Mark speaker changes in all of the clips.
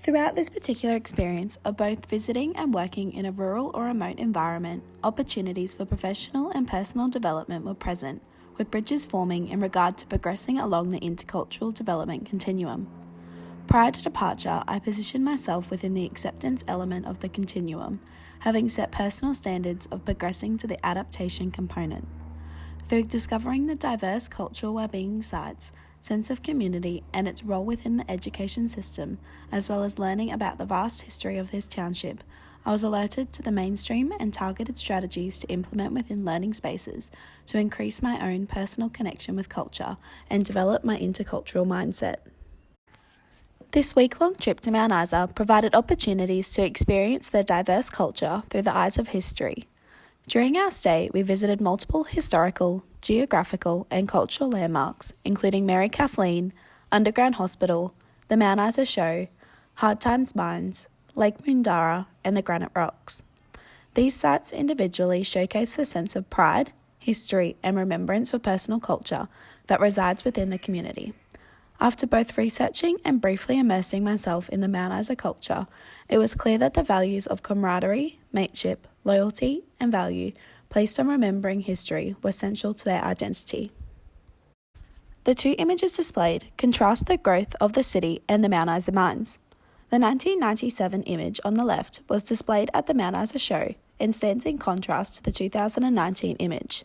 Speaker 1: Throughout this particular experience of both visiting and working in a rural or remote environment, opportunities for professional and personal development were present, with bridges forming in regard to progressing along the intercultural development continuum. Prior to departure, I positioned myself within the acceptance element of the continuum, having set personal standards of progressing to the adaptation component. Through discovering the diverse cultural wellbeing sites, sense of community and its role within the education system, as well as learning about the vast history of this township, I was alerted to the mainstream and targeted strategies to implement within learning spaces to increase my own personal connection with culture and develop my intercultural mindset. This week-long trip to Mount Isa provided opportunities to experience their diverse culture through the eyes of history. During our stay, we visited multiple historical, geographical and cultural landmarks, including Mary Kathleen, Underground Hospital, the Mount Isa Show, Hard Times Mines, Lake Moondara and the Granite Rocks. These sites individually showcase the sense of pride, history and remembrance for personal culture that resides within the community. After both researching and briefly immersing myself in the Mount Isa culture, it was clear that the values of camaraderie, mateship, loyalty, and value placed on remembering history were central to their identity. The two images displayed contrast the growth of the city and the Mount Isa mines. The 1997 image on the left was displayed at the Mount Isa Show and stands in contrast to the 2019 image.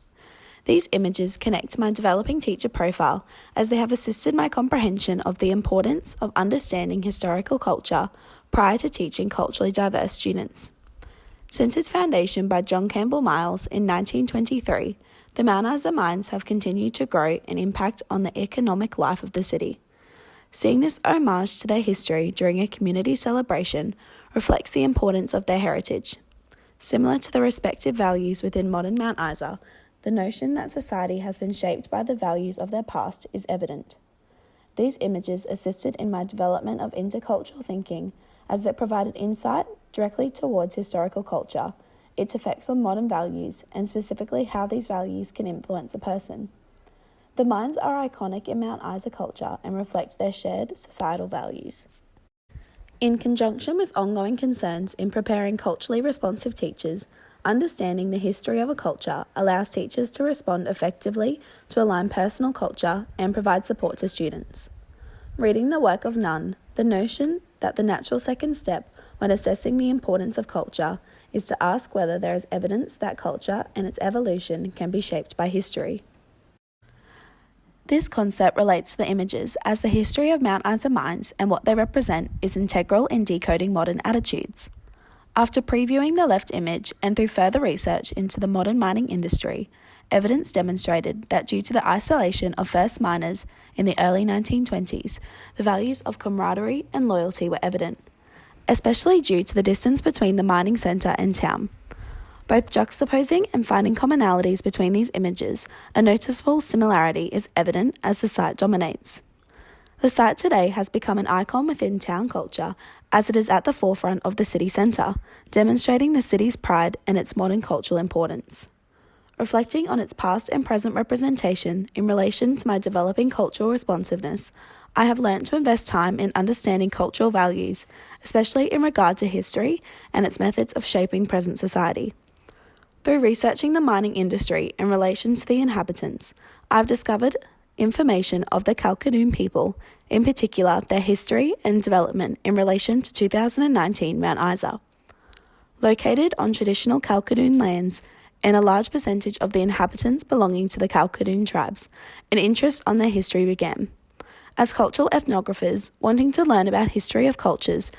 Speaker 1: These images connect to my developing teacher profile as they have assisted my comprehension of the importance of understanding historical culture prior to teaching culturally diverse students. Since its foundation by John Campbell Miles in 1923, the Mount Isa mines have continued to grow and impact on the economic life of the city. Seeing this homage to their history during a community celebration reflects the importance of their heritage. Similar to the respective values within modern Mount Isa, the notion that society has been shaped by the values of their past is evident. These images assisted in my development of intercultural thinking as it provided insight directly towards historical culture, its effects on modern values, and specifically how these values can influence a person. The mines are iconic in Mount Isa culture and reflect their shared societal values. In conjunction with ongoing concerns in preparing culturally responsive teachers, understanding the history of a culture allows teachers to respond effectively to align personal culture and provide support to students. Reading the work of Nunn, the notion that the natural second step when assessing the importance of culture is to ask whether there is evidence that culture and its evolution can be shaped by history. This concept relates to the images as the history of Mount Isa mines and what they represent is integral in decoding modern attitudes. After previewing the left image and through further research into the modern mining industry, evidence demonstrated that due to the isolation of first miners in the early 1920s, the values of camaraderie and loyalty were evident, especially due to the distance between the mining centre and town. Both juxtaposing and finding commonalities between these images, a noticeable similarity is evident as the site dominates. The site today has become an icon within town culture as it is at the forefront of the city centre, demonstrating the city's pride and its modern cultural importance. Reflecting on its past and present representation in relation to my developing cultural responsiveness, I have learnt to invest time in understanding cultural values, especially in regard to history and its methods of shaping present society. Through researching the mining industry in relation to the inhabitants, I've discovered information of the Kalkadoon people, in particular their history and development in relation to 2019 Mount Isa. Located on traditional Kalkadoon lands and a large percentage of the inhabitants belonging to the Kalkadoon tribes, an interest on their history began. As cultural ethnographers, wanting to learn about history of cultures,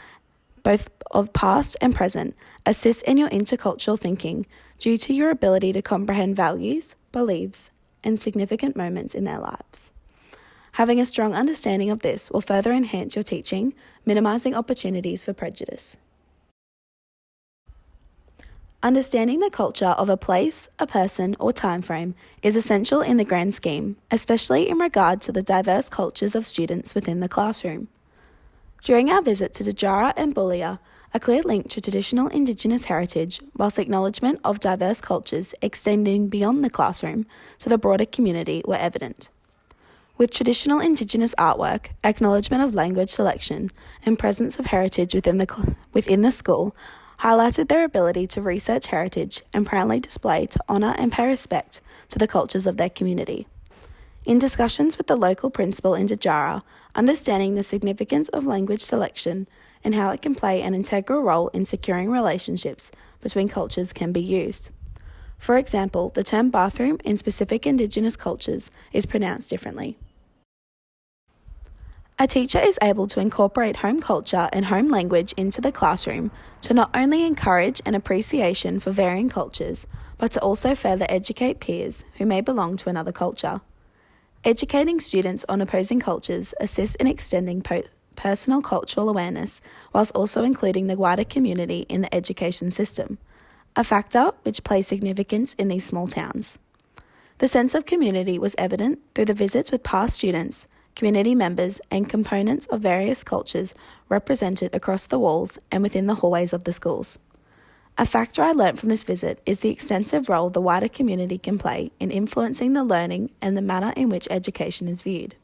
Speaker 1: both of past and present, assists in your intercultural thinking due to your ability to comprehend values, beliefs, and significant moments in their lives. Having a strong understanding of this will further enhance your teaching, minimizing opportunities for prejudice. Understanding the culture of a place, a person, or time frame is essential in the grand scheme, especially in regard to the diverse cultures of students within the classroom. During our visit to Djara and Boulia, a clear link to traditional Indigenous heritage, whilst acknowledgement of diverse cultures extending beyond the classroom to the broader community were evident. With traditional Indigenous artwork, acknowledgement of language selection, and presence of heritage within the school highlighted their ability to research heritage and proudly display to honour and pay respect to the cultures of their community. In discussions with the local principal in Djara, understanding the significance of language selection and how it can play an integral role in securing relationships between cultures can be used. For example, the term bathroom in specific Indigenous cultures is pronounced differently. A teacher is able to incorporate home culture and home language into the classroom to not only encourage an appreciation for varying cultures, but to also further educate peers who may belong to another culture. Educating students on opposing cultures assists in extending personal cultural awareness, whilst also including the wider community in the education system, a factor which plays significance in these small towns. The sense of community was evident through the visits with past students, community members, and components of various cultures represented across the walls and within the hallways of the schools. A factor I learnt from this visit is the extensive role the wider community can play in influencing the learning and the manner in which education is viewed.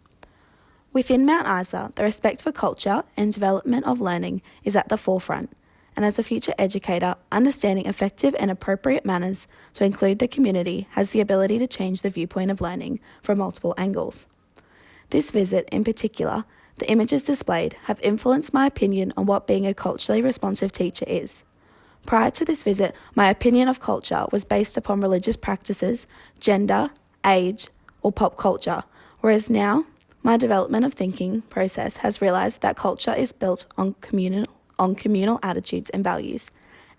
Speaker 1: Within Mount Isa, the respect for culture and development of learning is at the forefront, and as a future educator, understanding effective and appropriate manners to include the community has the ability to change the viewpoint of learning from multiple angles. This visit, in particular, the images displayed have influenced my opinion on what being a culturally responsive teacher is. Prior to this visit, my opinion of culture was based upon religious practices, gender, age, or pop culture, whereas now, my development of thinking process has realised that culture is built on communal attitudes and values,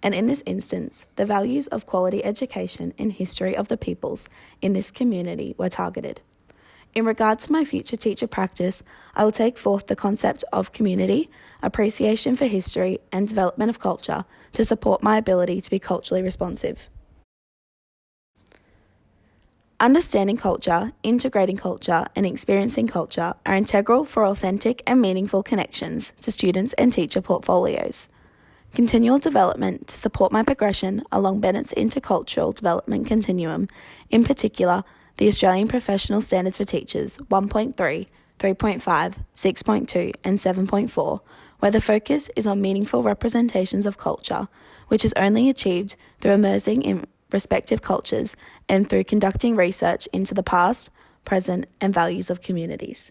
Speaker 1: and in this instance, the values of quality education and history of the peoples in this community were targeted. In regard to my future teacher practice, I will take forth the concept of community, appreciation for history, and development of culture to support my ability to be culturally responsive. Understanding culture, integrating culture, and experiencing culture are integral for authentic and meaningful connections to students and teacher portfolios. Continual development to support my progression along Bennett's intercultural development continuum, in particular, the Australian Professional Standards for Teachers 1.3, 3.5, 6.2 and 7.4, where the focus is on meaningful representations of culture, which is only achieved through immersing in respective cultures and through conducting research into the past, present and values of communities.